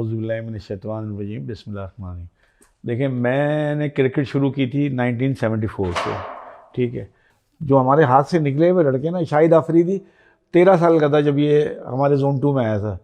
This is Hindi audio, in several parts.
औज़ुबिल्लाहि मिनश्शैतानिर्रजीम बिस्मिल्लाहिर्रहमानिर्रहीम। देखिए, मैंने क्रिकेट शुरू की थी 1974 से, ठीक है। जो हमारे हाथ से निकले हुए लड़के ना, शाहिद अफरीदी 13 साल का था जब ये हमारे जोन 2 में आया था,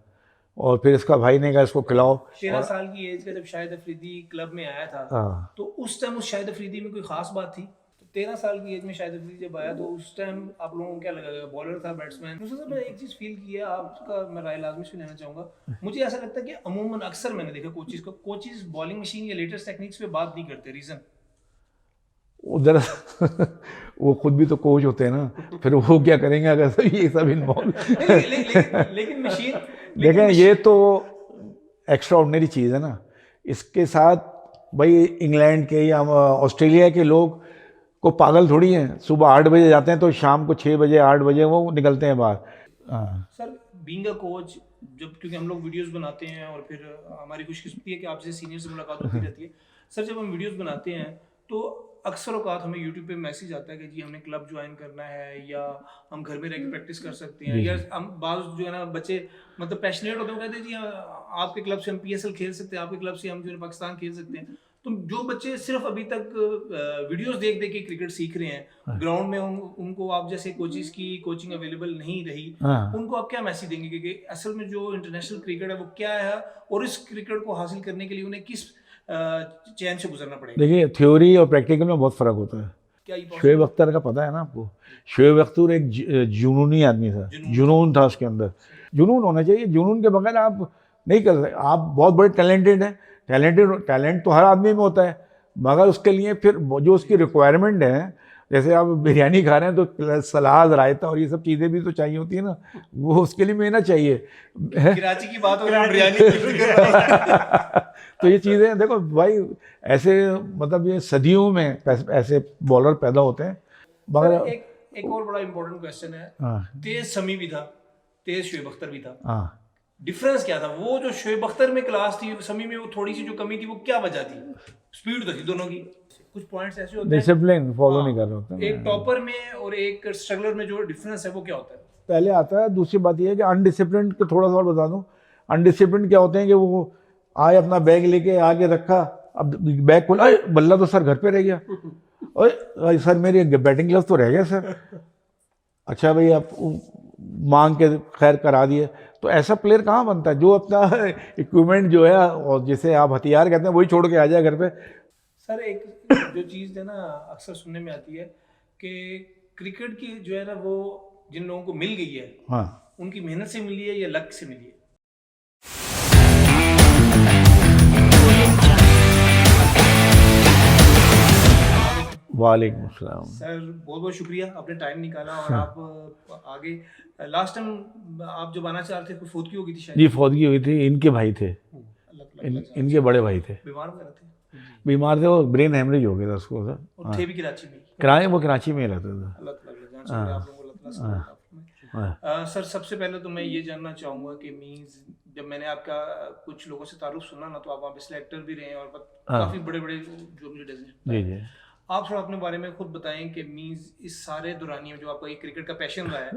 और फिर इसका भाई ने कहा इसको खिलाओ। 13 साल की एज का जब शाहिद अफरीदी क्लब में आया था, हाँ, तो उस टाइम उस शाहिद अफरीदी में कोई खास बात थी? तो 13 साल की एज में शाहिद अफरीदी जब आया, तो उस टाइम आप लोगों को क्या लगा? बॉलर था, बैट्समैन? दूसरा सर, मैं एक चीज़ फील की है, आपका मैं राय लाजमी से लेना चाहूँगा। मुझे ऐसा लगता है कि अमूमन अक्सर मैंने देखा कोचेज़ बॉलिंग मशीन या लेटेस्ट टेक्निक्स पे बात नहीं करते। रीज़न उधर वो खुद भी तो कोच होते हैं ना, फिर वो क्या करेंगे अगर सब ये सब इन्वॉल्व लेकिन मशीन देखें, ये तो एक्स्ट्रा ऑर्डिनरी चीज़ है ना। इसके साथ भाई इंग्लैंड के या ऑस्ट्रेलिया के लोग को पागल थोड़ी हैं, सुबह 8 बजे जाते हैं तो शाम को 6 बजे 8 बजे वो निकलते हैं बाहर। हाँ, सर, बीइंग अ कोच, जब क्योंकि हम लोग वीडियोस बनाते हैं और फिर हमारी खुशकिस्मती है कि आपसे सीनियर से मुलाकात होती रहती है। सर, जब हम वीडियोस बनाते हैं तो अक्सर औकात हमें यूट्यूब पे मैसेज आता है कि जी हमने क्लब ज्वाइन करना है, या हम घर में रह के प्रैक्टिस कर सकते हैं, या हम बाज़ जो है ना बच्चे मतलब पैशनेट होते हैं, वो कहते हैं जी आपके क्लब से हम पीएसएल खेल सकते हैं, आपके क्लब से हम जो है पाकिस्तान खेल सकते हैं। तो जो बच्चे सिर्फ अभी तक वीडियोस देख देख के क्रिकेट सीख रहे हैं, ग्राउंड में उनको आप जैसे कोचेस की कोचिंग अवेलेबल नहीं रही, हाँ। उनको आप क्या मैसेज देंगे कि असल में जो इंटरनेशनल क्रिकेट है वो क्या है, और इस क्रिकेट को हासिल करने के लिए उन्हें किस चैन से गुजरना पड़ेगा? देखिए, थ्योरी और प्रैक्टिकल में बहुत फ़र्क होता है। क्या ये शोएब अख्तर का पता है ना आपको? शोएब अख्तर एक जुनूनी आदमी था, जुनून था उसके अंदर। जुनून होना चाहिए, जुनून के बगैर आप नहीं कर सकते। आप बहुत बड़े टैलेंटेड हैं, टैलेंट तो हर आदमी में होता है, मगर उसके लिए फिर जो उसकी रिक्वायरमेंट है, जैसे आप बिरयानी खा रहे हैं तो सलाद, रायता और ये सब चीज़ें भी तो चाहिए होती है ना, वो उसके लिए मेहनत चाहिए। कराची की बात हो रही है, बिरयानी तो ये चीज़ें देखो भाई, ऐसे मतलब ये सदियों में ऐसे बॉलर पैदा होते हैं, मगर एक और बड़ा इंपॉर्टेंट क्वेश्चन है। हाँ, तेज समी भी था, तेज शोएब अख्तर भी था। हाँ। डिफरेंस क्या था? वो जो शोएब अख्तर में क्लास थी, समी में वो थोड़ी सी जो कमी थी, वो क्या वजह थी? स्पीड तो थी दोनों की। कुछ पॉइंट्स ऐसे होते हैं, डिसिप्लिन फॉलो हाँ, नहीं कर रहे होते हैं। एक टॉपर में और एक स्ट्रगलर में जो डिफरेंस है वो क्या होता है? पहले आता है। दूसरी बात ये है कि अनडिसिप्लिन को थोड़ा सा और बता दूं। अनडिसिप्लिन क्या होते हैं कि वो आए, अपना बैग लेके आगे रखा, अब बैग खोला, बल्ला तो सर घर पे रह गया, और सर मेरे बैटिंग ग्लव्स तो रह गए सर। अच्छा भाई, आप मांग के खैर करा दिए। तो ऐसा प्लेयर कहाँ बनता है जो अपना इक्विपमेंट जो है और जिसे आप हथियार कहते हैं वही छोड़ के आ जाए घर पे। सर, एक जो चीज़ है ना अक्सर सुनने में आती है कि क्रिकेट की जो है ना वो जिन लोगों को मिल गई है, हाँ, उनकी मेहनत से मिली है या लक से मिली है? वालेकुम अस्सलाम। सर, बहुत बहुत शुक्रिया, आपने टाइम निकाला और आप आगे। लास्ट टाइम आप जब आना चाह रहे थे, कोई फौतगी हो गई थी शायद? जी, फौतगी हुई थी। इनके भाई थे, इनके बड़े भाई थे, बीमार वगैरह थे? बीमार थे, वो ब्रेन हेमरेज हो गया था उसको सर। और थे भी कराची में? वो कराची में ही रहता था। अल्लाह ताला जान शुक्र आप लोगों को, अल्लाह ताला सलामत रखे। सर, सबसे पहले तो मैं ये जानना चाहूँगा कि मीन्स जब मैंने आपका कुछ लोगों से तारुफ सुना ना, तो आप वहाँ पे सिलेक्टर भी रहे हैं और काफ़ी बड़े बड़े जो मुझे जी जी। आप थोड़ा अपने बारे में खुद बताएं कि मीन्स इस सारे दौरानिए में जो आपका ये क्रिकेट का पैशन रहा है,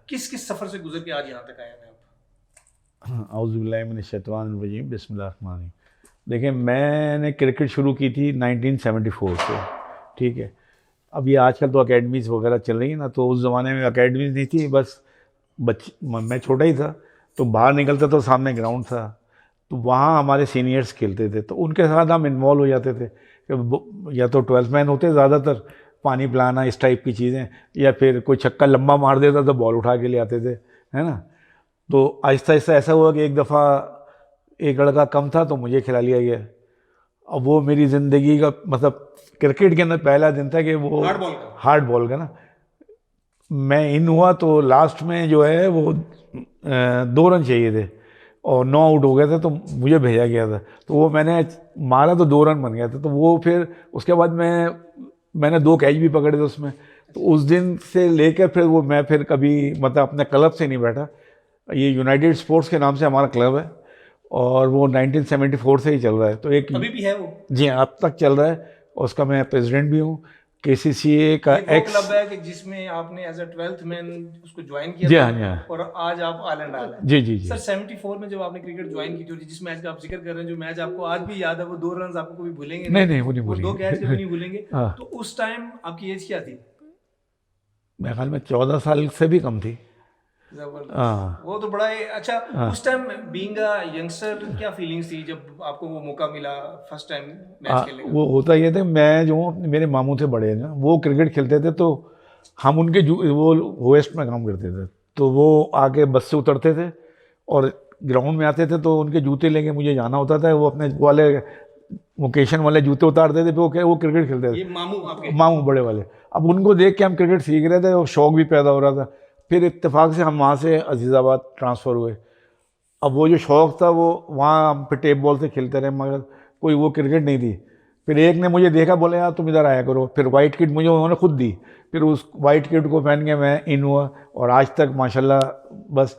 किस किस सफ़र से गुजर के आज यहाँ तक आए हैं आप? औज़ुबिल्लाहि मिनश्शैतानिर्रजीम बिस्मिल्लाहिर्रहमानिर्रहीम। देखिए, मैंने क्रिकेट शुरू की थी 1974 से, ठीक है। अब ये आजकल तो अकेडमीज़ वगैरह चल रही है ना, तो उस ज़माने में अकेडमीज़ नहीं थी। बस मैं छोटा ही था, तो बाहर निकलता तो सामने ग्राउंड था, तो वहाँ हमारे सीनियर्स खेलते थे, तो उनके साथ हम इन्वॉल्व हो जाते थे। या तो 12 मैन होते ज़्यादातर, पानी पिलाना इस टाइप की चीज़ें, या फिर कोई छक्का लंबा मार देता तो बॉल उठा के ले आते थे, है ना। तो आहिस्ता आहिस्ता ऐसा हुआ कि एक दफ़ा एक लड़का कम था तो मुझे खिला लिया गया। अब वो मेरी ज़िंदगी का मतलब क्रिकेट के अंदर पहला दिन था कि वो हार्ड बॉल का ना, मैं इन हुआ तो लास्ट में जो है वो 2 रन चाहिए थे और 9 आउट हो गए थे, तो मुझे भेजा गया था। तो वो मैंने मारा तो 2 रन बन गया था। तो वो फिर उसके बाद मैंने 2 कैच भी पकड़े थे उसमें। तो उस दिन से लेकर फिर वो मैं फिर कभी मतलब अपने क्लब से नहीं बैठा। ये यूनाइटेड स्पोर्ट्स के नाम से हमारा क्लब है और वो 1974 से ही चल रहा है। तो एक अभी भी है वो? जी हाँ, अब तक चल रहा है और उसका मैं प्रेसिडेंट भी हूँ। KCCA का ये वो एक्स। क्लब है कि जिसमें आपने एज अ 12th मैन उसको ज्वाइन किया जी था हाँ, जी हाँ। और आज आप आयरलैंड आए हैं। जी जी जी। सर 74 में जब आपने क्रिकेट ज्वाइन की थी और जिस मैच का आप जिक्र कर रहे हैं, जो मैच आपको आज भी याद है, वो 2 रन आपको कभी भूलेंगे नहीं नहीं, नहीं, वो नहीं वो 2 कैच कभी भूलेंगे। नहीं भूलेंगे। हाँ, तो उस टाइम आपकी एज क्या थी? मेरे ख्याल में 14 साल से भी कम थी। जबरदस्त, हाँ वो तो बड़ा ही अच्छा। हाँ। उस टाइम बीइंग अ यंगस्टर क्या फीलिंग्स थी जब आपको वो मौका मिला फर्स्ट टाइम मैच खेलने का? वो होता ये था, मैं जो हूँ, मेरे मामू थे बड़े ना, वो क्रिकेट खेलते थे, तो हम उनके वो वेस्ट में काम करते थे, तो वो आके बस से उतरते थे और ग्राउंड में आते थे, तो उनके जूते लेके मुझे जाना होता था, वो अपने वाले वोकेशन वाले जूते उतारते थे, फिर वो क्रिकेट खेलते ये थे, मामू आपके? मामू बड़े वाले। अब उनको देख के हम क्रिकेट सीख रहे थे और शौक भी पैदा हो रहा था। फिर इत्तेफाक से हम वहाँ से अजीज़ाबाद ट्रांसफ़र हुए। अब वो जो शौक़ था वो वहाँ हम फिर टेप बॉल से खेलते रहे, मगर कोई वो क्रिकेट नहीं थी। फिर एक ने मुझे देखा, बोले यार तुम इधर आया करो, फिर वाइट किट मुझे उन्होंने खुद दी, फिर उस वाइट किट को पहन के मैं इन हुआ, और आज तक माशाल्लाह बस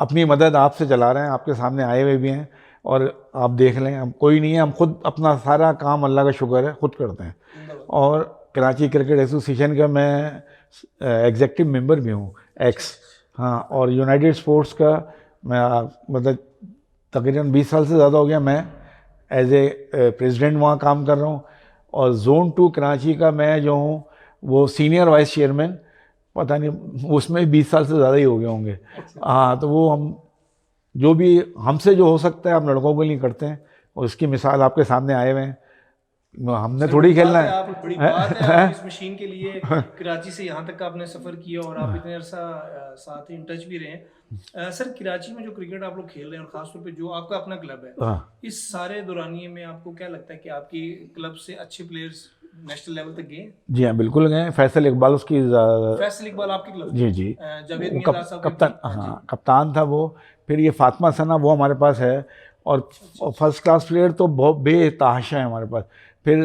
अपनी मदद आपसे चला रहे हैं, आपके सामने आए हुए भी हैं, और आप देख लें, हम कोई नहीं है, हम खुद अपना सारा काम, अल्लाह का शुक्र है, खुद करते हैं। और कराची क्रिकेट एसोसिएशन का मैं एग्जेक्टिव मेंबर भी हूँ, एक्स। हाँ, और यूनाइटेड स्पोर्ट्स का मैं मतलब तकरीबन 20 साल से ज़्यादा हो गया मैं एज ए प्रेसिडेंट वहाँ काम कर रहा हूँ। और जोन 2 कराची का मैं जो हूँ वो सीनियर वाइस चेयरमैन, पता नहीं उसमें 20 साल से ज़्यादा ही हो गए होंगे। हाँ, तो वो हम जो भी हमसे जो हो सकता है हम लड़कों के लिए करते हैं, और उसकी मिसाल आपके सामने आए हुए हैं। हमने थोड़ी खेलना है। आप बड़ी बात है, आप इस मशीन के लिए कराची से यहाँ तक का आपने सफ़र किया और आप इतने अरसा साथ ही इन टच भी रहे हैं। सर, कराची में जो क्रिकेट आप लोग खेल रहे हैं और ख़ासतौर पे जो आपका अपना क्लब है, हाँ इस सारे दौरानिए में आपको क्या लगता है कि आपकी क्लब से अच्छे प्लेयर्स नेशनल लेवल तक गए? जी हाँ, बिल्कुल गए। फैसल इकबाल उसकी फैसल इकबाल आपके क्लब जी के? जी, जावेद वो मियां साहब के कप्तान, हाँ जी। हाँ कप्तान था वो। फिर ये फातिमा सना वो हमारे पास है, और फर्स्ट क्लास प्लेयर तो बहुत बेतहाशा है हमारे पास। फिर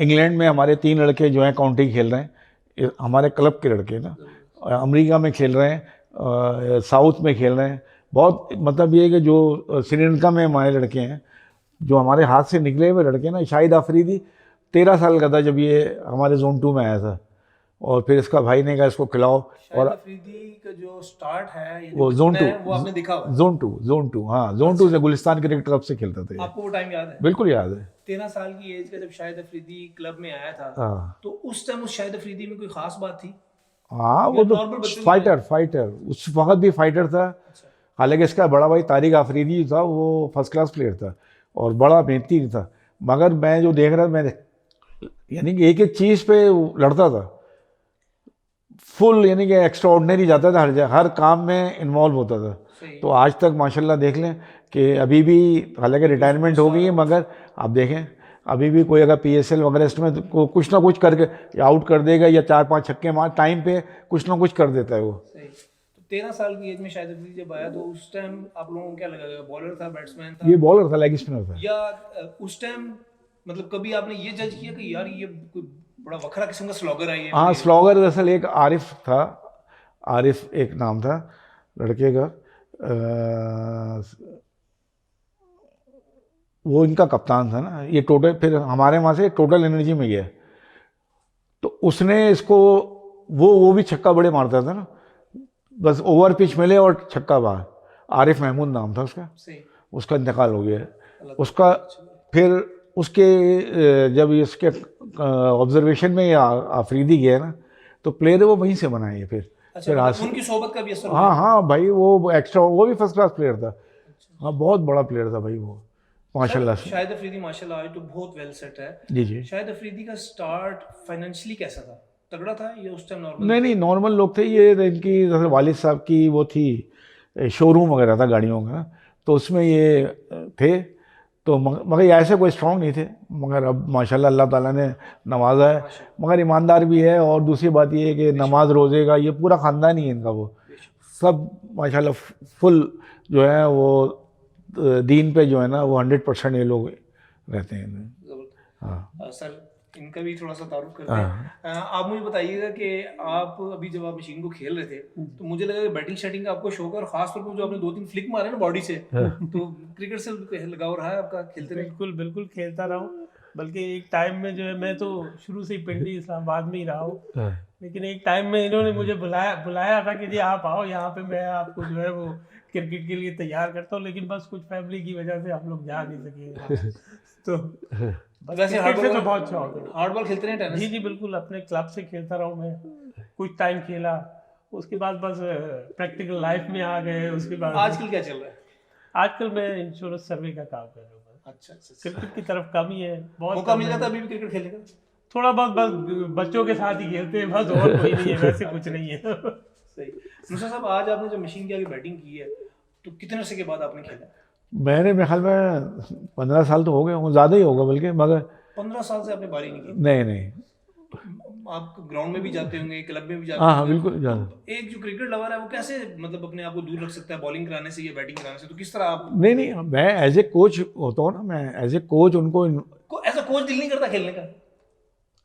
इंग्लैंड में हमारे 3 लड़के जो हैं काउंटी खेल रहे हैं, ये हमारे क्लब के लड़के ना, और अमेरिका में खेल रहे हैं, साउथ में खेल रहे हैं। बहुत मतलब ये है कि जो श्रीलंका में हमारे लड़के हैं, जो हमारे हाथ से निकले हुए लड़के ना, शाहिद अफरीदी 13 साल का था जब ये हमारे जोन 2 में आया था, और फिर इसका भाई ने कहा इसको खिलाओ। शाहिद और अफरीदी का जो स्टार्ट है, ये जो वो जोन बचपन 2, है, वो आपने देखा हुआ है? जोन टू हाँ, जोन 2 से गुलिस्तान क्रिकेट क्लब से खेलता था ये। आपको वो टाइम याद है? बिल्कुल याद है। 13 साल की एज का जब शाहिद अफरीदी क्लब में आया था, हाँ तो उस टाइम उस शाहिद अफरीदी में कोई खास बात थी? हाँ, वो या तो नॉर्मल बच्चों की फाइटर उस वक्त भी फाइटर था। अच्छा। हालांकि इसका बड़ा भाई तारिक अफरीदी था, वो फर्स्ट क्लास प्लेयर था और बड़ा मेहनती था, मगर मैं जो देख रहा था, मैं यानी कि एक एक चीज़ पे लड़ता था फुल, यानी कि एक्स्ट्रा ऑर्डिनरी जाता था, हर जगह हर काम में इन्वॉल्व होता था। सही। तो आज तक माशाल्लाह देख लें कि अभी भी, हालांकि रिटायरमेंट हो गई है, मगर आप देखें अभी भी कोई अगर PSL वगैरह इसमें तो कुछ ना कुछ करके आउट कर देगा, या 4-5 छक्के मार टाइम पे कुछ ना कुछ कर देता है वो। सही। तो 13 साल की एज में शाहिद अफरीदी जब आया, तो उस टाइम आप लोगों को क्या लगा? बॉलर था, बैट्समैन था, ये बॉलर था, लेग स्पिनर था। या उस टाइम मतलब कभी आपने ये जज किया कि यार ये कोई बड़ा वखरा किस्म का स्लॉगर है ये? हाँ, स्लॉगर दरअसल एक आरिफ था, आरिफ एक नाम था लड़के का, वो इनका कप्तान था ना ये। टोटल फिर हमारे वहाँ से टोटल एनर्जी में गया, तो उसने इसको, वो भी छक्का बड़े मारता था ना, बस ओवर पिच मिले और छक्का बाहर। आरिफ महमूद नाम था उसका। सही। उसका इंतकाल हो गया अल्लाह उसका। फिर उसके जब इसके ऑब्जर्वेशन में अफरीदी गया ना, तो प्लेयर वो वहीं से बनाए ये फिर। अच्छा, मतलब उनकी सोबत का भी असर हाँ हाँ भाई, वो एक्स्ट्रा, वो भी फर्स्ट क्लास प्लेयर था। हाँ, बहुत बड़ा प्लेयर था भाई वो, माशाल्लाह से। शाहिद अफरीदी माशाल्लाह आज तो बहुत वेल सेट है। जी जी। शाहिद अफरीदी का स्टार्ट फाइनेंशियली कैसा था? तगड़ा था या उस टाइम नॉर्मल? नहीं नहीं, नॉर्मल लोग थे ये। इनकी जैसे वालिद साहब की वो थी, शोरूम वगैरह था गाड़ियों का, तो उसमें ये थे। तो मगर ये ऐसे कोई स्ट्रॉन्ग नहीं थे, मगर अब माशाल्लाह अल्लाह ताला ने नवाजा है। मगर ईमानदार भी है, और दूसरी बात ये है कि नमाज रोज़े का ये पूरा ख़ानदान ही है इनका, वो सब माशाल्लाह फुल जो है वो दीन पे जो है ना वो 100% ये लोग रहते हैं। हाँ सर, इनका भी थोड़ा सा तारुफ करते हैं। आप मुझे बताइएगा कि आप अभी जब आप मशीन को खेल रहे थे, तो मुझे लगा कि बैटिंग शैटिंग का आपको शौक है, और खासतौर पर जो आपने 2-3 फ्लिक मारे ना बॉडी से, तो क्रिकेट से लगाव रहा है आपका खेलते रहे? बिल्कुल बिल्कुल खेलता रहा हूँ। बल्कि एक टाइम में जो है, मैं तो शुरू से ही पिंडी इस्लामाबाद में ही रहा हूँ, लेकिन एक टाइम में इन्होंने मुझे बुलाया था कि जी आप आओ यहाँ पे, मैं आपको जो है वो क्रिकेट के लिए तैयार करता हूँ, लेकिन बस कुछ फैमिली की वजह से हम लोग जा नहीं सके। तो बस वैसे क्रिकेट से तो बहुत शौक है। हार्डबॉल खेलते हैं, टेनिस? जी जी बिल्कुल, अपने क्लब से खेलता रहा हूँ मैं, कुछ टाइम खेला, उसके बाद बस प्रैक्टिकल लाइफ में आ गए। उसके बाद आजकल क्या चल रहा है? आजकल मैं इंश्योरेंस सर्वे का काम कर रहा हूँ। अच्छा अच्छा, क्रिकेट की तरफ कम ही है, बहुत मौका कम मिल है। जाता अभी भी क्रिकेट खेलने का? थोड़ा बहुत, बस बच्चों के साथ ही खेलते हैं, बस और कोई नहीं है, वैसे कुछ नहीं है। सही। नुसरत साहब, आज आपने जो मशीन की आगे बैटिंग की है, तो कितने अरसे के बाद आपने खेला? मैंने मेरे ख्याल में 15 साल तो हो गए होंगे, ज़्यादा ही होगा बल्कि, मगर 15 साल से आपने बारी नहीं की? नहीं नहीं। आप ग्राउंड में भी जाते होंगे, क्लब में भी जाते हाँ हाँ होंगे, बिल्कुल ज़्यादा। तो एक जो क्रिकेट लवर है वो कैसे मतलब अपने आप को दूर रख सकता है बॉलिंग कराने से या बैटिंग कराने से? तो किस तरह आप नहीं नहीं, मैं एज ए कोच होता हूँ ना, मैं एज ए कोच उनको को ऐसा कोच दिल नहीं करता खेलने का?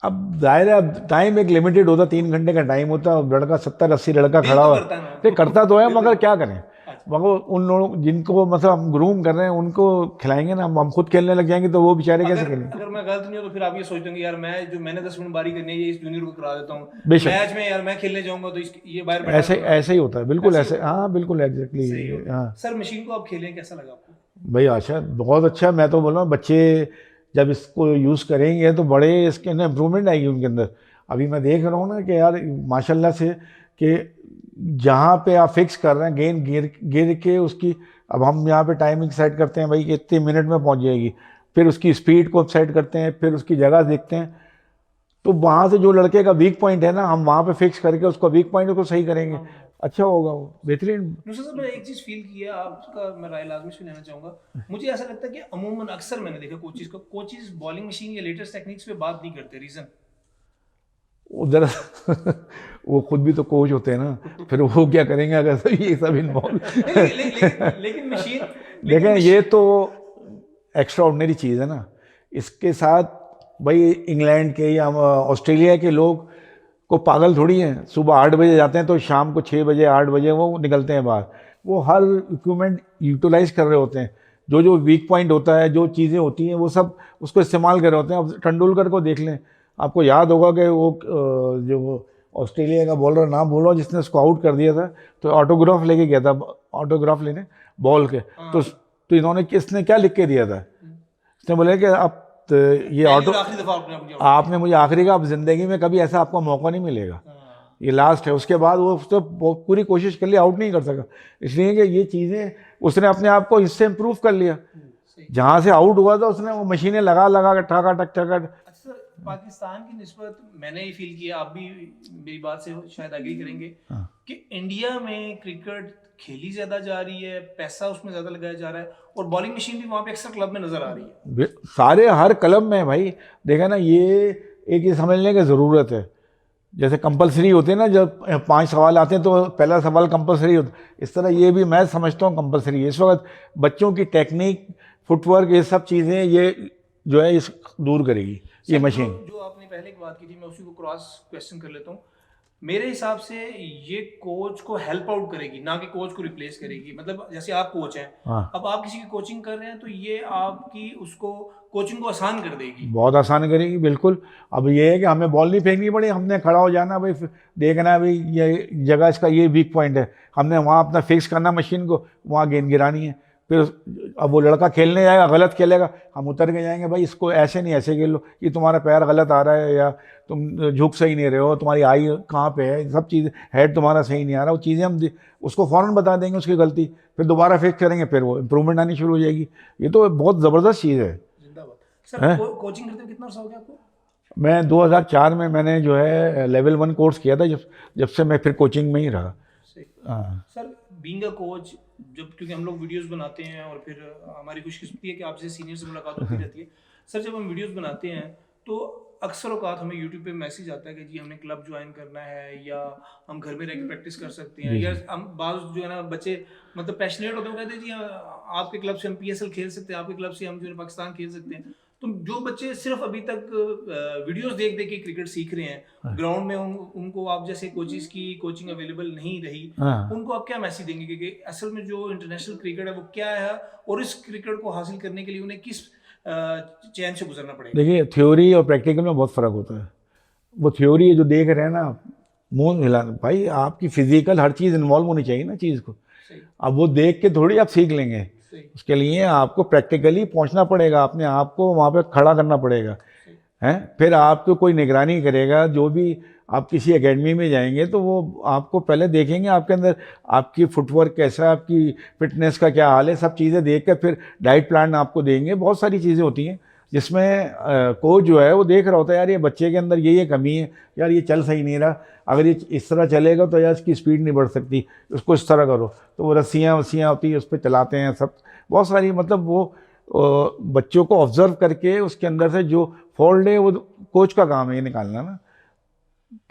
अब जाहिर है, अब टाइम एक लिमिटेड होता, 3 घंटे का टाइम होता है, अब लड़का 70-80 लड़का दिल खड़ा तो हुआ करता है ना। नहीं, करता तो है, मगर क्या करें, अच्छा। मगर उन लोगों जिनको मतलब हम ग्रूम कर रहे हैं उनको खिलाएंगे ना, हम खुद खेलने लग जाएंगे तो वो बेचारे कैसे खेलेंगे? अगर मैं गलत नहीं हूँ तो फिर आप ये सोचते होंगे यार मैंने 10 मिनट बारी करनी है, ये इस जूनियर को करा देता हूँ बेशक। मैच में, यार मैं खेलने जाऊंगा तो ये बाहर बैठा ऐसे होगा। ऐसे ही होता है, बिल्कुल ऐसे ऐसे, हाँ बिल्कुल सही एग्जैक्टली, होता है। हाँ। सर, मशीन को आप खेलें, कैसा लगा आपको? भाई अच्छा, बहुत अच्छा। मैं तो बोल रहा हूँ, बच्चे जब इसको यूज़ करेंगे तो बड़े इसके अंदर इम्प्रूवमेंट आएगी उनके अंदर। अभी मैं देख रहा हूँ ना कि यार माशाल्लाह से, कि जहाँ पे आप फिक्स कर रहे हैं गेंद गिर गिर के उसकी, अब हम यहाँ पे टाइमिंग सेट करते हैं भाई कि इतने मिनट में पहुँच जाएगी, फिर उसकी स्पीड को सेट करते हैं, फिर उसकी जगह देखते हैं, तो वहाँ से जो लड़के का वीक पॉइंट है ना, हम वहाँ पे फिक्स करके उसको वीक पॉइंट को सही करेंगे, अच्छा होगा वो, बेहतरीन। नुसरत साहब, मैंने एक चीज़ फील की है, आपका मैं राय लाजमी से लेना चाहूँगा। मुझे ऐसा लगता है कि अमूमन अक्सर मैंने देखा कोचेस बॉलिंग मशीन या लेटेस्ट टेक्निक्स पे बात नहीं करते। रीज़न उधर वो खुद भी तो कोच होते हैं ना, फिर वो क्या करेंगे अगर ये सब इन्वॉल्व लेकिन मशीन देखें, ये तो एक्स्ट्रा ऑर्डिनरी चीज़ है ना। इसके साथ भाई इंग्लैंड के या ऑस्ट्रेलिया के लोग को पागल थोड़ी हैं, सुबह 8 बजे जाते हैं तो शाम को 6 बजे 8 बजे वो निकलते हैं बाहर, वो हर इक्विपमेंट यूटिलाइज कर रहे होते हैं, जो जो वीक पॉइंट होता है, जो चीज़ें होती हैं वो सब उसको इस्तेमाल कर रहे होते हैं। अब तेंदुलकर को देख लें, आपको याद होगा कि वो जो ऑस्ट्रेलिया का बॉलर, नाम भूल रहा हूँ, जिसने उसको आउट कर दिया था, तो ऑटोग्राफ लेके गया था, ऑटोग्राफ लेने बॉल के, तो इन्होंने किसने क्या लिख के दिया था, इसने बोले कि अब ये ऑटो आखिरी दफा आपने मुझे आखिरी का, अब जिंदगी में कभी ऐसा आपको मौका नहीं मिलेगा, ये लास्ट है। उसके बाद वो उसने पूरी कोशिश कर ली, आउट नहीं कर सका, इसलिए कि ये चीज़ें उसने अपने आप को इससे इम्प्रूव कर लिया। जहाँ से आउट हुआ था उसने वो मशीनें लगा लगा कर ठका टक ठका। अच्छा, पाकिस्तान की निस्बत मैंने ये फील किया, आप भी मेरी बात से शायद एग्री करेंगे, कि इंडिया में क्रिकेट खेली ज्यादा जा रही है, पैसा उसमें ज्यादा लगाया जा रहा है, और बॉलिंग मशीन भी वहाँ पे अक्सर क्लब में नजर आ रही है। सारे हर क्लब में भाई देखा ना, ये एक ये समझने की ज़रूरत है, जैसे कंपलसरी होते हैं ना, जब 5 सवाल आते हैं तो पहला सवाल कंपलसरी होता है, इस तरह ये भी मैं समझता हूँ कंपलसरी है। इस वक्त बच्चों की टेक्निक, फुटवर्क, ये सब चीज़ें ये जो है इस दूर करेगी ये मशीन। जो आपने पहले की बात की थी, मैं उसी को क्रॉस क्वेश्चन कर लेता हूँ। मेरे हिसाब से ये कोच को हेल्प आउट करेगी, ना कि कोच को रिप्लेस करेगी। मतलब जैसे आप कोच हैं, हाँ, अब आप किसी की कोचिंग कर रहे हैं तो ये आपकी उसको कोचिंग को आसान कर देगी, बहुत आसान करेगी बिल्कुल। अब ये है कि हमें बॉल नहीं फेंकनी पड़ी, हमने खड़ा हो जाना भाई, देखना है भाई ये जगह इसका ये वीक पॉइंट है, हमने वहाँ अपना फिक्स करना मशीन को, वहाँ गेंद गिरानी है। फिर अब वो लड़का खेलने जाएगा, गलत खेलेगा, हम उतर के जाएंगे, भाई इसको ऐसे नहीं ऐसे खेल लो, ये तुम्हारा पैर गलत आ रहा है, या तुम झुक सही नहीं रहे हो, तुम्हारी आई कहाँ पे है, सब चीज़, हेड तुम्हारा सही नहीं आ रहा, वो चीज़ें हम उसको फ़ौरन बता देंगे उसकी गलती, फिर दोबारा फिक्स करेंगे, फिर वो इम्प्रूवमेंट आनी शुरू हो जाएगी। ये तो बहुत ज़बरदस्त चीज़ है। जिंदाबाद। सर, कोचिंग करते हुए कितना अर्सा हो गया आपको? मैं 2004 में मैंने जो है लेवल 1 कोर्स किया था, जब से मैं फिर कोचिंग में ही रहा। हाँ सर, बीइंग अ कोच, जब क्योंकि हम लोग वीडियोस बनाते हैं और फिर हमारी खुशकिस्मती है कि आपसे सीनियर से मुलाकात होती रहती है। सर, जब हम वीडियोस बनाते हैं तो अक्सर औकात हमें यूट्यूब पे मैसेज आता है कि जी हमने क्लब ज्वाइन करना है, या हम घर में रह के प्रैक्टिस कर सकते हैं, या हम बाज़ जो है ना बच्चे मतलब पैशनेट होते हैं, वो कहते हैं जी आपके क्लब से हम PSL खेल सकते हैं, आपके क्लब से हम जो है पाकिस्तान खेल सकते हैं। तो जो बच्चे सिर्फ अभी तक वीडियोस देख देख के क्रिकेट सीख रहे हैं, ग्राउंड में उनको आप जैसे कोचेस की कोचिंग अवेलेबल नहीं रही, उनको आप क्या मैसेज देंगे कि असल में जो इंटरनेशनल क्रिकेट है वो क्या है, और इस क्रिकेट को हासिल करने के लिए उन्हें किस चैन से गुजरना पड़ेगा। देखिए थ्योरी और प्रैक्टिकल में बहुत फ़र्क होता है। वो थ्योरी जो देख रहे हैं ना, मुंह हिलाना, भाई आपकी फिजिकल हर चीज़ इन्वॉल्व होनी चाहिए ना चीज़ को। सही अब वो देख के थोड़ी आप सीख लेंगे, सही उसके लिए आपको प्रैक्टिकली पहुंचना पड़ेगा, अपने आप को वहाँ पे खड़ा करना पड़ेगा, सही। हैं। फिर आपको कोई निगरानी करेगा, जो भी आप किसी एकेडमी में जाएंगे तो वो आपको पहले देखेंगे आपके अंदर आपकी फुटवर्क कैसा है, आपकी फिटनेस का क्या हाल है, सब चीज़ें देख कर फिर डाइट प्लान आपको देंगे। बहुत सारी चीज़ें होती हैं जिसमें कोच जो है वो देख रहा होता है, यार ये बच्चे के अंदर ये कमी है, यार ये चल सही नहीं रहा, अगर ये इस तरह चलेगा तो यार इसकी स्पीड नहीं बढ़ सकती, उसको इस तरह करो। तो वो रस्सियाँ वस्सियाँ होती है उस पर चलाते हैं सब, बहुत सारी, मतलब वो बच्चों को ऑब्जर्व करके उसके अंदर से जो फॉल्ट है वो कोच का काम है ये निकालना ना।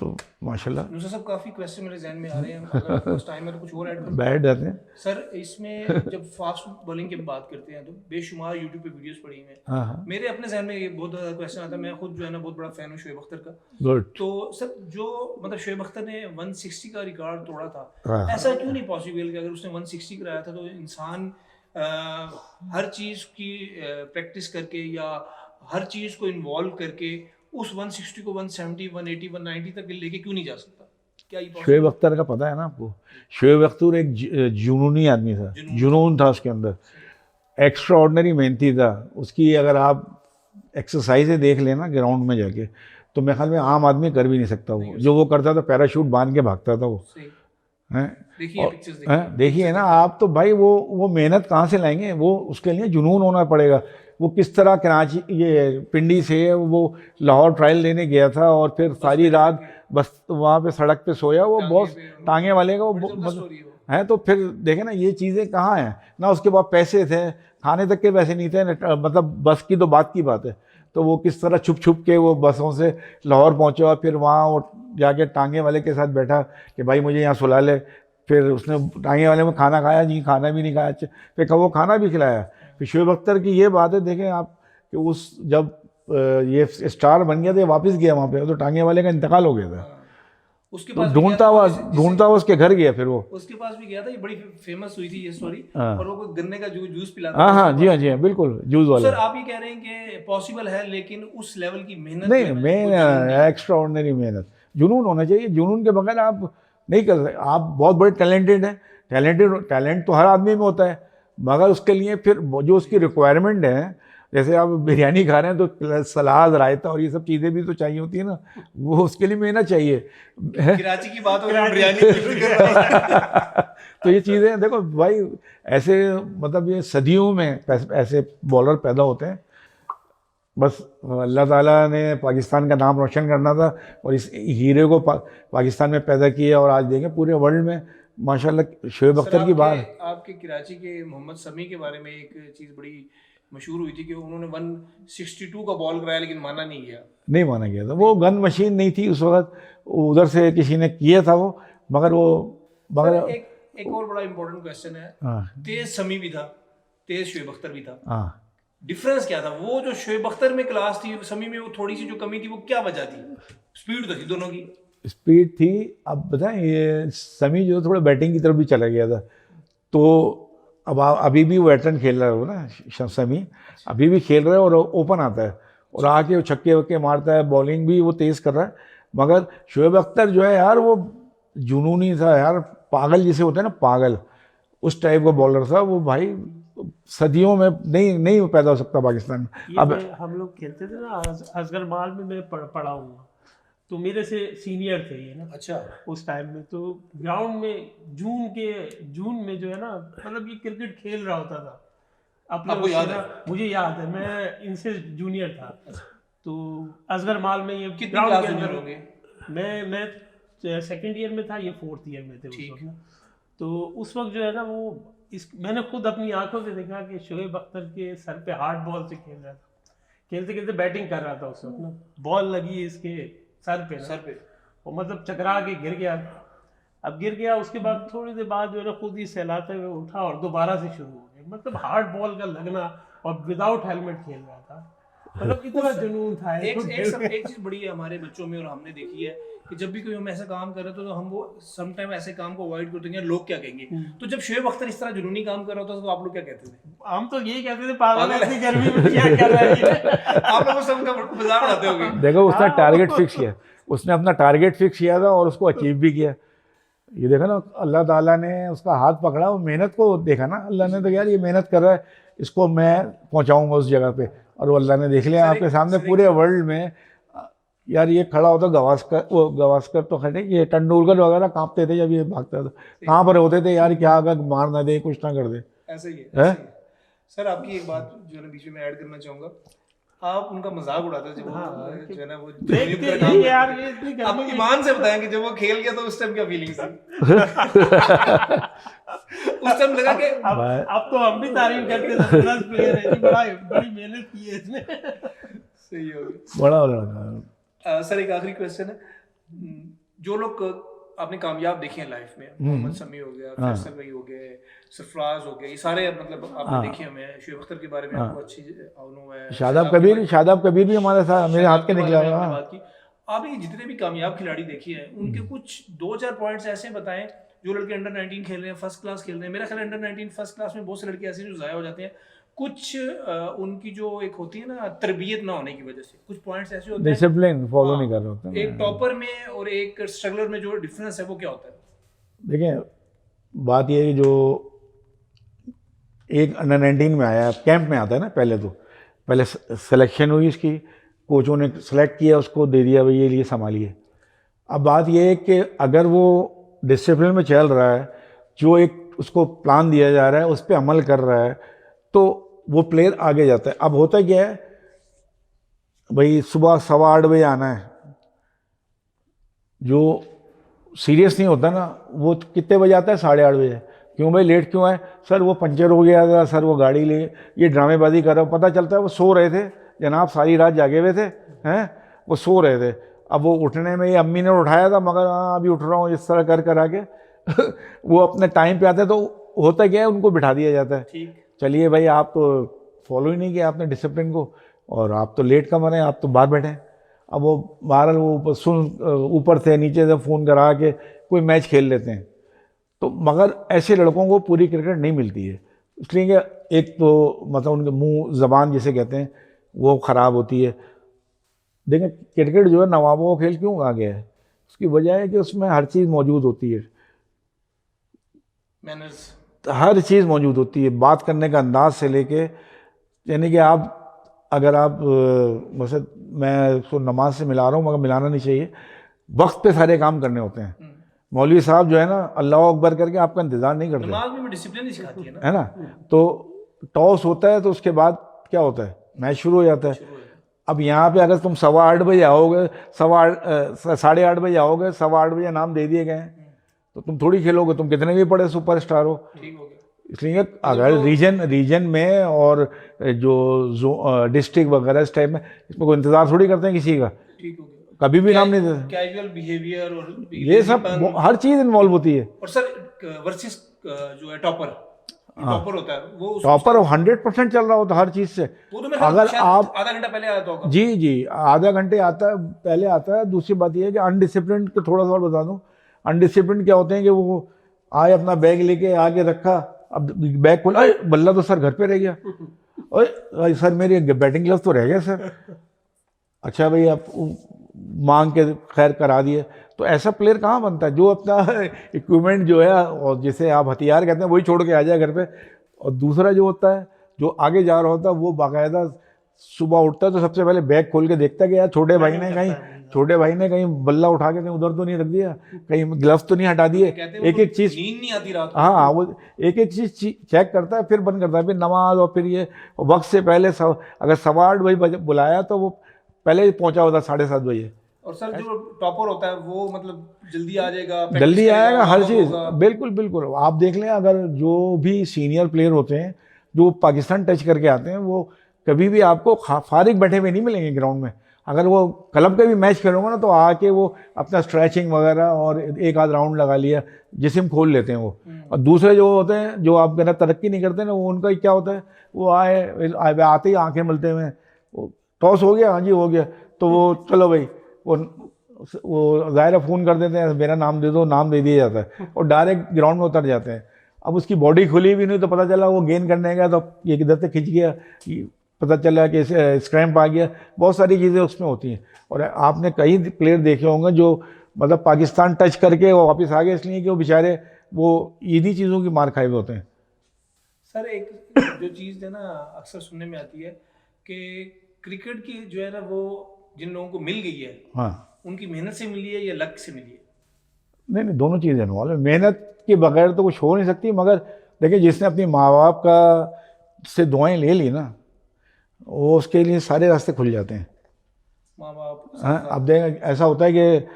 तो माशाल्लाह नुसरत साहब काफ़ी क्वेश्चन मेरे जहन में आ रहे हैं, अगर कुछ टाइम है तो कुछ और ऐड करूं। बैठ जाते हैं। सर इसमें जब फास्ट बॉलिंग की बात करते हैं तो बेशुमार यूट्यूब पे वीडियोस पड़ी हुई हैं। हाँ हाँ, मेरे अपने जहन में ये बहुत ज़्यादा क्वेश्चन आता है, मैं खुद जो है ना बहुत बड़ा फ़ैन हूँ शोएब अख्तर का। गुड। तो सर जो मतलब शोएब अख्तर ने 160 का रिकॉर्ड तोड़ा था, हाँ ऐसा क्यों नहीं पॉसिबल कि अगर उसने 160 कराया था तो इंसान हर चीज़ की प्रैक्टिस करके या हर चीज़ को इन्वॉल्व करके उस 160 को 170, 180, 190 तक लेके क्यों नहीं जा सकता? क्या ये possible शोएब है? अख्तर का पता है ना आपको, शोएब अख्तर एक जुनूनी आदमी था, जुनून था उसके अंदर, एक्स्ट्रा ऑर्डनरी मेहनती था। उसकी अगर आप एक्सरसाइजें देख लेना ग्राउंड में जाके, तो मेरे ख्याल में आम आदमी कर भी नहीं सकता वो, जो वो करता था पैराशूट बांध के भागता था वो, सही। हैं। देखिए और पिक्चर्स देखिए ना आप, तो भाई वो मेहनत कहाँ से लाएंगे, वो उसके लिए जुनून होना पड़ेगा। वो किस तरह कराची ये पिंडी से वो लाहौर ट्रायल लेने गया था और फिर सारी रात बस वहाँ पे सड़क पे सोया, वो बॉस टांगे वाले का वो मतलब है। तो फिर देखे ना ये चीज़ें कहाँ हैं ना, उसके बाद पैसे थे, खाने तक के पैसे नहीं थे, मतलब बस की तो बात की बात है। तो वो किस तरह छुप छुप के वो बसों से लाहौर पहुँचा, फिर वहाँ वो जाके टांगे वाले के साथ बैठा कि भाई मुझे यहाँ सुला ले। फिर उसने टांगे वाले में खाना खाया नहीं, खाना भी नहीं खाया, फिर वो खाना भी खिलाया। फिर शोएब अख्तर की ये बात है, देखें आप कि उस जब ये स्टार बन गया तो वापस गया वहाँ पे, तो टांगे वाले का इंतकाल हो गया था। उसके तो पास भी गया था, ढूंढता हुआ उसके घर गया, फिर वो उसके पास भी गया था, ये बड़ी फेमस हुई थी ये स्टोरी। हाँ। और वो कोई गन्ने का जूस पिलाता हाँ था हाँ उसके जी पास। हाँ जी हाँ बिल्कुल, जूस वाला। सर आप ये कह रहे हैं कि पॉसिबल है, लेकिन उस लेवल की मेहनत नहीं, जो है ना, मैं वो जुनून नहीं है। एक्स्ट्रा ऑर्डिनरी मेहनत, जुनून होना चाहिए। जुनून के बगैर आप नहीं कर सकते। आप बहुत बड़े टैलेंटेड हैं, टैलेंट तो हर आदमी में होता है, मगर उसके लिए फिर जो उसकी रिक्वायरमेंट है, जैसे आप बिरयानी खा रहे हैं तो सलाद, रायता और ये सब चीज़ें भी तो चाहिए होती है ना, वो उसके लिए मेहनत चाहिए। कराची की बात हो रही है, बिरयानी की कर रहा है। तो ये चीज़ें देखो भाई, ऐसे मतलब ये सदियों में ऐसे बॉलर पैदा होते हैं। बस अल्लाह ताला ने पाकिस्तान का नाम रोशन करना था और इस हीरे को पाकिस्तान में पैदा किया, और आज देखें पूरे वर्ल्ड में माशाल्लाह शोएब अख्तर की बात। आपके कराची के मोहम्मद समी के बारे में एक चीज़ बड़ी मशहूर हुई थी कि उन्होंने 162 का बॉल कराया लेकिन माना नहीं गया। नहीं माना गया था, वो गन मशीन नहीं थी उस वक्त, उधर से किसी ने किया था वो, मगर सर, एक और बड़ा इंपॉर्टेंट क्वेश्चन है। हाँ तेज समी भी था, तेज शोएब अख्तर भी था, हाँ, डिफरेंस क्या था? वो जो शोएब अख्तर में क्लास थी, समी में वो थोड़ी सी जो कमी थी, वो क्या वजह थी? स्पीड तो थी दोनों की। स्पीड थी। अब बताएं, ये समी जो थोड़ा बैटिंग की तरफ भी चला गया था, तो अब अभी भी वो वेटरन खेल रहा है वो ना, समी अभी भी खेल रहा है और ओपन आता है और आके वो छक्के वक्के मारता है, बॉलिंग भी वो तेज़ कर रहा है। मगर शोएब अख्तर जो है यार, वो जुनूनी था यार, पागल जिसे होता है ना, पागल, उस टाइप का बॉलर था वो भाई। सदियों में नहीं पैदा हो सकता पाकिस्तान में। ये अब हम लोग खेलते थे ना असगर माल में, मैं पढ़ा हुआ, तो मेरे से सीनियर थे ये ना। अच्छा। उस टाइम में तो ग्राउंड में जून में जो है ना, मतलब ये क्रिकेट खेल रहा होता था। आपको याद है? मुझे याद है, मैं इनसे जूनियर था। तो असगर माल में ये कितनी ग्राउंड क्लास के जूनियर अंदर होंगे? मैं सेकंड ईयर में था, ये 4th ईयर में थे उस वक्त ना। तो उस वक्त जो है ना, वो मैंने खुद अपनी आंखों से देखा कि शोएब अख्तर के सर पे हार्ड बॉल से खेल रहा था, खेलते खेलते बैटिंग कर रहा था उस वक्त ना, बॉल लगी इसके सर पे वो मतलब चकरा के गिर गया। अब गिर गया, उसके बाद थोड़ी देर बाद जो है ना खुद ही सहलाते हुए उठा और दोबारा से शुरू हो गया। मतलब हार्ड बॉल का लगना, और विदाउट हेलमेट खेल रहा था, मतलब इतना जुनून था। एक चीज बड़ी है हमारे बच्चों में और हमने देखी है कि जब भी कोई हम ऐसा काम कर रहे थे तो हम वो सम टाइम ऐसे काम को अवॉइड करते हैं, लोग क्या कहेंगे। तो जब शोएब अख्तर इस तरह जुनूनी काम कर रहा होता तो आप लोग क्या कहते थे? हम तो यही कहते थे, पागल है, इतनी गर्मी में क्या कर रहा है। आप लोग सब का मजाक उड़ाते होंगे। देखो उसने टारगेट फिक्स किया, उसने अपना टारगेट फिक्स किया था और उसको अचीव भी किया। ये देखा ना, अल्लाह ताला ने उसका हाथ पकड़ा, वो मेहनत को देखा ना अल्लाह ने, तो यार ये मेहनत कर रहा है, इसको मैं पहुंचाऊंगा उस जगह पे, और वो अल्लाह ने देख लिया आपके सामने पूरे वर्ल्ड में। यार ये खड़ा होता गवास्कर तो खड़े, ये तेंदुलकर वगैरह कांपते थे जब ये भागता था, कहाँ पर होते थे यार, क्या अगर मार ना दे, कुछ ना कर दे। ऐसा ही है, ऐसा ही है। सर आपकी एक बात जो है बीच में ऐड करना चाहूंगा, आप उनका मजाक उड़ाते थे जब वो जो है ना वो देखते जूनियर का काम ही यार, करते ये थे। इतनी आप गर्मी में। ईमान से बताएं कि जब वो खेल गया तो उस टाइम क्या फीलिंग थी? उस टाइम लगा कि अब तो हम भी तारीफ करते थे, 10 प्लेयर है जी, बड़ी मेहनत की है इसने। सही हो गया। बड़ा लड़का। सर एक आखिरी क्वेश्चन है, जो लोग आपने कामयाब देखे हैं लाइफ में, मोहम्मद शमी हो गया, फैसल भाई हो गए, सरफराज हो गए, ये सारे मतलब आपने देखे हमें, शोएब अख्तर के बारे में आपको अच्छी मालूम है, शादाब कबीर भी हमारे साथ मेरे हाथ के निकला हुआ। बात की आपने जितने भी कामयाब खिलाड़ी देखे हैं उनके कुछ 2-4 पॉइंट्स ऐसे बताएं जो लड़के अंडर 19 खेल रहे हैं, फर्स्ट क्लास खेल रहे हैं। मेरा ख्याल अंडर 19 फर्स्ट क्लास में बहुत से लड़के ऐसे हैं जो ज़ाया हो जाते हैं, कुछ उनकी जो एक होती है ना तरबियत ना होने की वजह से, कुछ पॉइंट्स ऐसे होते हैं, डिसिप्लिन फॉलो नहीं कर रहे होते हैं। एक टॉपर में और एक स्ट्रगलर में जो डिफरेंस है वो क्या होता है? देखिए बात ये है कि जो एक अंडर 19 में आया, कैंप में आता है ना, पहले सिलेक्शन हुई इसकी, कोचों ने सेलेक्ट किया, उसको दे दिया भाई ये लिए संभालिए। अब बात ये है कि अगर वो डिसिप्लिन में चल रहा है, जो एक उसको प्लान दिया जा रहा है उस पर अमल कर रहा है, तो वो प्लेयर आगे जाता है। अब होता क्या है भाई, सुबह 8:15 बजे आना है, जो सीरियस नहीं होता ना वो कितने बजे आता है? 8:30 बजे। क्यों भाई लेट क्यों आए? सर वो पंचर हो गया था, सर वो गाड़ी ले, ये ड्रामेबाजी कर रहा। पता चलता है वो सो रहे थे जनाब, सारी रात जागे हुए थे, हैं वो सो रहे थे। अब वो उठने में, ये अम्मी ने उठाया था मगर हाँ अभी उठ रहा हूँ इस तरह कर आके वो अपने टाइम पे आते हैं, तो होता क्या है उनको बिठा दिया जाता है, ठीक, चलिए भाई आप तो फॉलो ही नहीं किया आपने डिसिप्लिन को, और आप तो लेट कमर हैं, आप तो बाहर बैठे हैं। अब वो बहरहाल वो ऊपर से नीचे से फ़ोन करा के कोई मैच खेल लेते हैं। तो मगर ऐसे लड़कों को पूरी क्रिकेट नहीं मिलती है, इसलिए कि एक तो मतलब उनके मुंह ज़बान जिसे कहते हैं वो ख़राब होती है। देखें क्रिकेट जो है नवाबों का खेल क्यों आ गया है, उसकी वजह है कि उसमें हर चीज़ मौजूद होती है, मैनर्स, हर चीज़ मौजूद होती है, बात करने का अंदाज से लेके, यानी कि आप अगर आप वैसे मैं उसको नमाज से मिला रहा हूँ मगर मिलाना नहीं चाहिए, वक्त पे सारे काम करने होते हैं। मौलवी साहब जो है ना अल्लाह अकबर करके आपका इंतज़ार नहीं करते, नमाज में डिसिप्लिन ही सिखाती है है ना। तो टॉस होता है तो उसके बाद क्या होता है, मैच शुरू हो जाता है। अब यहाँ पे अगर तुम 8:15 बजे आओगे, 8:30 बजे आओगे, 8:15 बजे नाम दे दिए गए हैं, तो तुम थोड़ी खेलोगे, तुम कितने भी बड़े सुपरस्टार हो। ठीक हो गया। इसलिए अगर रीजन में और जो डिस्ट्रिक्ट वगैरह इस टाइप में, इसमें कोई इंतज़ार थोड़ी करते हैं किसी का, ठीक हो गया। कभी भी नाम नहीं देते। कैजुअल बिहेवियर और ये सब हर चीज़ इन्वॉल्व होती है। और सर वर्सेस जो है टॉपर होता है वो टॉपर 100% चल रहा होता है हर चीज़ से। वो तो मेरे अगर शायद आप आधा घंटा पहले आया होगा। जी आधा घंटे पहले आता है। दूसरी बात ये है कि अनडिसिप्लिन को थोड़ा सा और बता दूं, अनडिसिप्लिन क्या होते हैं कि वो आए अपना बैग लेके आगे रखा, अब बैग खोला, अरे बल्ला तो सर घर पे रह गया, अरे सर मेरे बैटिंग ग्लव्स तो रह गए सर। अच्छा भाई आप मांग के खैर करा दिए, तो ऐसा प्लेयर कहाँ बनता है जो अपना इक्विपमेंट जो है और जिसे आप हथियार कहते हैं वही छोड़ के आ जाए घर पे। और दूसरा जो होता है जो आगे जा रहा होता है वो बाकायदा सुबह उठता है तो सबसे पहले बैग खोल के देखता है कि यार छोटे भाई ने कहीं बल्ला उठा के कहीं उधर तो नहीं रख दिया, कहीं ग्लव्स तो नहीं हटा दिए, एक चीज़ नींद नहीं आती रात को। हाँ वो एक चीज़ चेक करता है, फिर बंद करता है, फिर नमाज, और फिर ये वक्त से पहले अगर 8:15 बजे बुलाया तो वो पहले ही पहुंचा होता 7:30 बजे। और सर जो टॉपर होता है वो मतलब जल्दी आ जाएगा, जल्दी आएगा, हर चीज़ बिल्कुल। आप देख लें अगर जो भी सीनियर प्लेयर होते हैं जो पाकिस्तान टच करके आते हैं वो कभी भी आपको फारिग बैठे हुए नहीं मिलेंगे ग्राउंड में। अगर वो क्लब के भी मैच खेलोगे ना तो आके वो अपना स्ट्रेचिंग वगैरह और एक आध राउंड लगा लिया, जिस्म खोल लेते हैं वो। और दूसरे जो होते हैं जो आप मेरा तरक्की नहीं करते ना, वो उनका क्या होता है, वो आते ही आंखें मलते हुए, टॉस हो गया, हाँ जी हो गया, तो वो चलो भाई वो वो ज़ाहिर फ़ोन कर देते हैं, मेरा नाम दे दो, नाम दे दिया जाता है और डायरेक्ट ग्राउंड में उतर जाते हैं। अब उसकी बॉडी खुली भी नहीं तो पता चला वो गेन करने गया तो ये किधर से खिंच गया, पता चला कि स्क्रैम्प आ गया, बहुत सारी चीज़ें उसमें होती हैं। और आपने कई प्लेयर देखे होंगे जो मतलब पाकिस्तान टच करके वो वापस आ गए, इसलिए कि वो बेचारे वो इन्हीं चीज़ों की मार खाए हुए होते हैं। सर एक जो चीज़ है ना अक्सर सुनने में आती है कि क्रिकेट की जो है ना वो जिन लोगों को मिल गई है, हाँ, उनकी मेहनत से मिली है या लक से मिली है? नहीं नहीं, दोनों चीज़ें इन्वॉल्व है। मेहनत के बगैर तो कुछ हो नहीं सकती, मगर देखिए जिसने अपनी माँ बाप का से दुआएं ले ली ना, वो उसके लिए सारे रास्ते खुल जाते हैं। माँ बाप हाँ, अब देख ऐसा होता है कि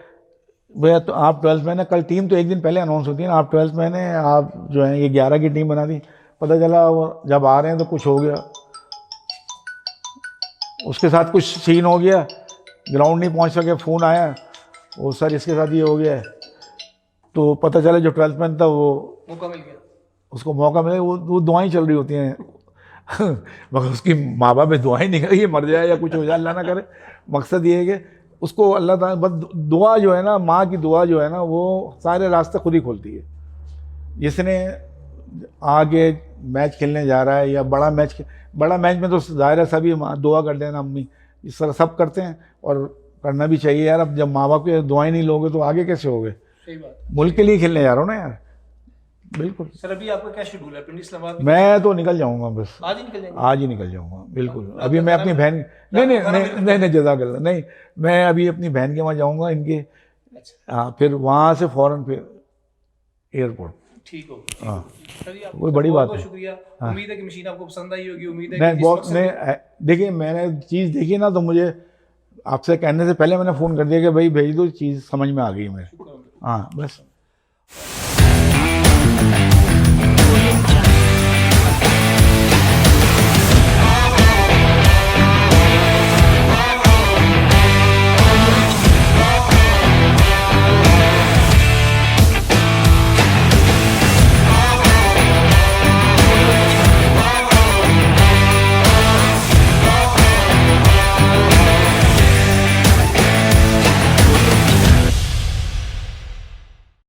भैया तो आप 12th में ना, कल टीम तो एक दिन पहले अनाउंस होती है ना, आप 12th में ने आप जो है ये 11 की टीम बना दी, पता चला वो जब आ रहे हैं तो कुछ हो गया, उसके साथ कुछ सीन हो गया, ग्राउंड नहीं पहुंच सके, फ़ोन आया वो सर इसके साथ ये हो गया है, तो पता चला जो 12th में था वो मौका मिल गया। उसको मौका मिले, वो दुआएं चल रही होती हैं मगर उसकी माँ बाप में दुआएं नहीं करी, ये मर जाए या कुछ हो जाए, अल्लाह ना करे। मकसद ये है कि उसको अल्लाह ताला बस दुआ जो है ना, माँ की दुआ जो है ना, वो सारे रास्ते खुद ही खोलती है। जिसने आगे मैच खेलने जा रहा है या बड़ा मैच में तो ज़ाहिर है सभी दुआ कर देना, अम्मी इस तरह सब करते हैं और करना भी चाहिए यार। अब जब माँ बाप की दुआएं नहीं लोगे तो आगे कैसे होगे? सही बात। मुल्क के लिए खेलने जा रहा हूँ ना यार, बिल्कुल। सर अभी आपका क्या शेड्यूल है? पिंडी इस्लामाबाद में मैं तो निकल जाऊंगा, बस आज ही निकल जाएंगे? आज ही निकल जाऊंगा, बिल्कुल। रात अभी का मैं खाना अपनी भी- बहन नहीं नहीं रात का खाना नहीं नहीं नहीं जज़ाकल्लाह, नहीं मैं अभी अपनी बहन के वहाँ जाऊंगा इनके, अच्छा हाँ, फिर वहाँ से फ़ौरन फिर एयरपोर्ट। ठीक हो हाँ, सर जी, आपका कोई बड़ी बहुत बात बहुत नहीं। शुक्रिया। उम्मीद है कि मशीन आपको पसंद आई होगी। उम्मीद है नहीं कि इस बहुत मकसद नहीं, देखिए मैंने चीज़ देखी ना तो मुझे आपसे कहने से पहले मैंने फ़ोन कर दिया कि भाई भेज दो, चीज़ समझ में आ गई मेरे। शुक्रिया। हाँ बस। Audio Jungle.